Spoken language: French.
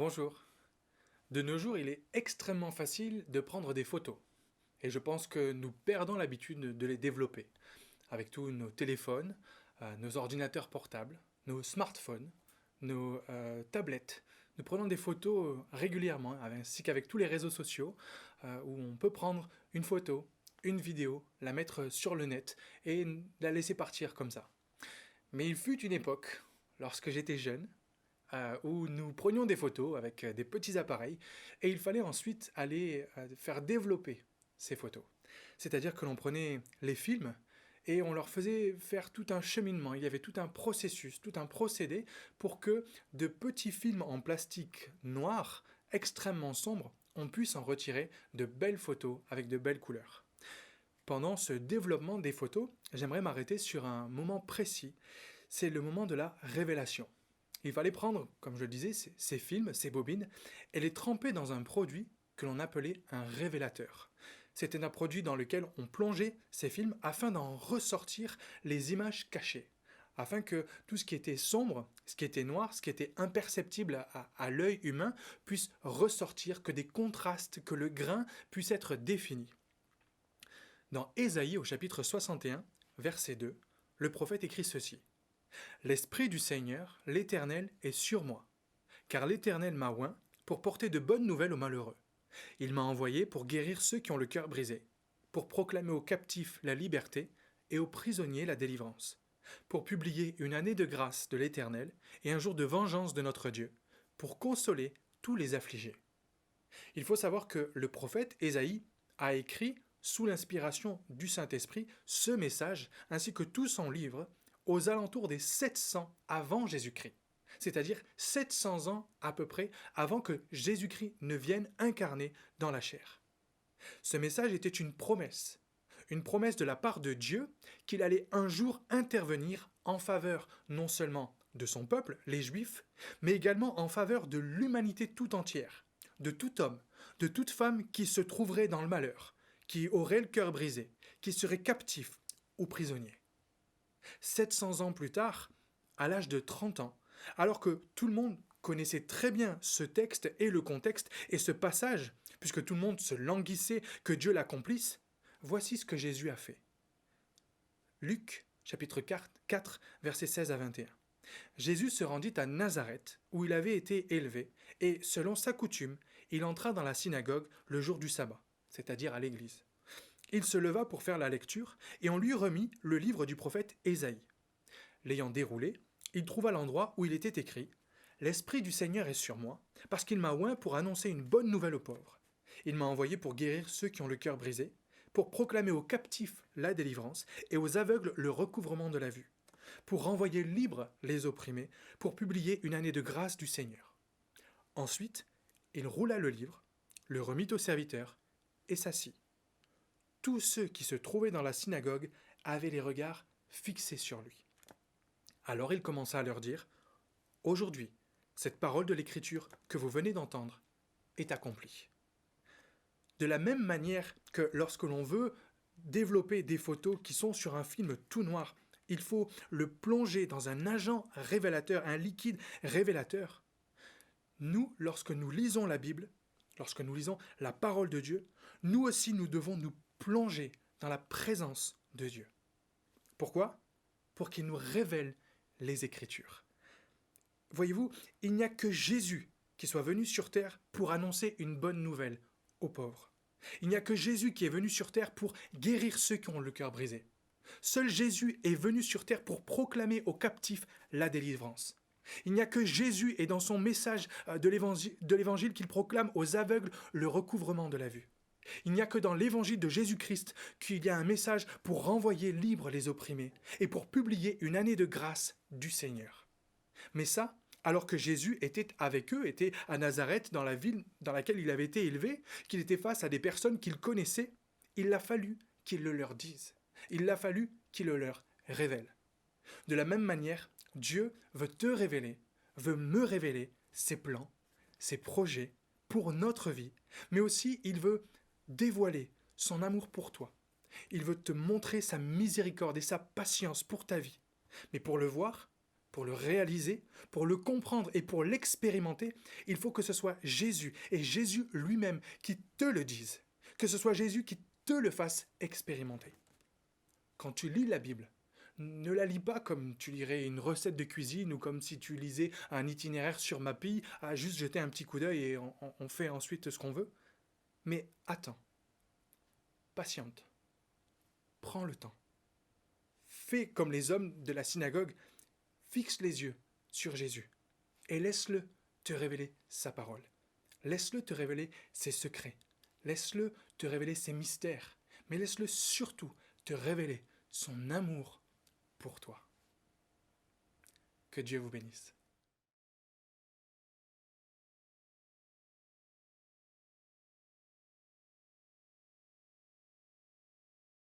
Bonjour. De nos jours, il est extrêmement facile de prendre des photos. Et je pense que nous perdons l'habitude de les développer. Avec tous nos téléphones, nos ordinateurs portables, nos smartphones, nos tablettes. Nous prenons des photos régulièrement, ainsi qu'avec tous les réseaux sociaux, où on peut prendre une photo, une vidéo, la mettre sur le net et la laisser partir comme ça. Mais il fut une époque, lorsque j'étais jeune, où nous prenions des photos avec des petits appareils et il fallait ensuite aller faire développer ces photos. C'est-à-dire que l'on prenait les films et on leur faisait faire tout un cheminement. Il y avait tout un processus, tout un procédé pour que de petits films en plastique noir, extrêmement sombres, on puisse en retirer de belles photos avec de belles couleurs. Pendant ce développement des photos, j'aimerais m'arrêter sur un moment précis. C'est le moment de la révélation. Il fallait prendre, comme je le disais, ces films, ces bobines, et les tremper dans un produit que l'on appelait un révélateur. C'était un produit dans lequel on plongeait ces films afin d'en ressortir les images cachées, afin que tout ce qui était sombre, ce qui était noir, ce qui était imperceptible à l'œil humain puisse ressortir, que des contrastes, que le grain puisse être défini. Dans Ésaïe au chapitre 61, verset 2, le prophète écrit ceci. L'Esprit du Seigneur, l'Éternel, est sur moi, car l'Éternel m'a oint pour porter de bonnes nouvelles aux malheureux. Il m'a envoyé pour guérir ceux qui ont le cœur brisé, pour proclamer aux captifs la liberté et aux prisonniers la délivrance, pour publier une année de grâce de l'Éternel et un jour de vengeance de notre Dieu, pour consoler tous les affligés. Il faut savoir que le prophète Ésaïe a écrit, sous l'inspiration du Saint-Esprit, ce message, ainsi que tout son livre, aux alentours des 700 avant Jésus-Christ. C'est-à-dire 700 ans à peu près avant que Jésus-Christ ne vienne incarner dans la chair. Ce message était une promesse de la part de Dieu qu'il allait un jour intervenir en faveur non seulement de son peuple, les Juifs, mais également en faveur de l'humanité tout entière, de tout homme, de toute femme qui se trouverait dans le malheur, qui aurait le cœur brisé, qui serait captif ou prisonnier. 700 ans plus tard, à l'âge de 30 ans, alors que tout le monde connaissait très bien ce texte et le contexte et ce passage, puisque tout le monde se languissait que Dieu l'accomplisse, voici ce que Jésus a fait. Luc, chapitre 4, versets 16 à 21. Jésus se rendit à Nazareth, où il avait été élevé, et, selon sa coutume, il entra dans la synagogue le jour du sabbat, c'est-à-dire à l'église. Il se leva pour faire la lecture, et on lui remit le livre du prophète Ésaïe. L'ayant déroulé, il trouva l'endroit où il était écrit « L'Esprit du Seigneur est sur moi, parce qu'il m'a oint pour annoncer une bonne nouvelle aux pauvres. Il m'a envoyé pour guérir ceux qui ont le cœur brisé, pour proclamer aux captifs la délivrance et aux aveugles le recouvrement de la vue, pour renvoyer libres les opprimés, pour publier une année de grâce du Seigneur. » Ensuite, il roula le livre, le remit au serviteur et s'assit. Tous ceux qui se trouvaient dans la synagogue avaient les regards fixés sur lui. Alors il commença à leur dire « Aujourd'hui, cette parole de l'Écriture que vous venez d'entendre est accomplie. » De la même manière que lorsque l'on veut développer des photos qui sont sur un film tout noir, il faut le plonger dans un agent révélateur, un liquide révélateur. Nous, lorsque nous lisons la Bible, lorsque nous lisons la parole de Dieu, nous aussi nous devons nous plonger dans la présence de Dieu. Pourquoi ? Pour qu'il nous révèle les Écritures. Voyez-vous, il n'y a que Jésus qui soit venu sur terre pour annoncer une bonne nouvelle aux pauvres. Il n'y a que Jésus qui est venu sur terre pour guérir ceux qui ont le cœur brisé. Seul Jésus est venu sur terre pour proclamer aux captifs la délivrance. Il n'y a que Jésus et dans son message de l'évangile qu'il proclame aux aveugles le recouvrement de la vue. Il n'y a que dans l'évangile de Jésus-Christ qu'il y a un message pour renvoyer libres les opprimés et pour publier une année de grâce du Seigneur. Mais ça, alors que Jésus était avec eux, était à Nazareth, dans la ville dans laquelle il avait été élevé, qu'il était face à des personnes qu'il connaissait, il a fallu qu'il le leur dise. Il a fallu qu'il le leur révèle. De la même manière, Dieu veut te révéler, veut me révéler ses plans, ses projets pour notre vie, mais aussi il veut dévoiler son amour pour toi. Il veut te montrer sa miséricorde et sa patience pour ta vie. Mais pour le voir, pour le réaliser, pour le comprendre et pour l'expérimenter, il faut que ce soit Jésus et Jésus lui-même qui te le dise, que ce soit Jésus qui te le fasse expérimenter. Quand tu lis la Bible, ne la lis pas comme tu lirais une recette de cuisine ou comme si tu lisais un itinéraire sur Mappy, à juste jeter un petit coup d'œil et on fait ensuite ce qu'on veut. Mais attends, patiente, prends le temps. Fais comme les hommes de la synagogue, fixe les yeux sur Jésus et laisse-le te révéler sa parole. Laisse-le te révéler ses secrets. Laisse-le te révéler ses mystères. Mais laisse-le surtout te révéler son amour pour toi. Que Dieu vous bénisse.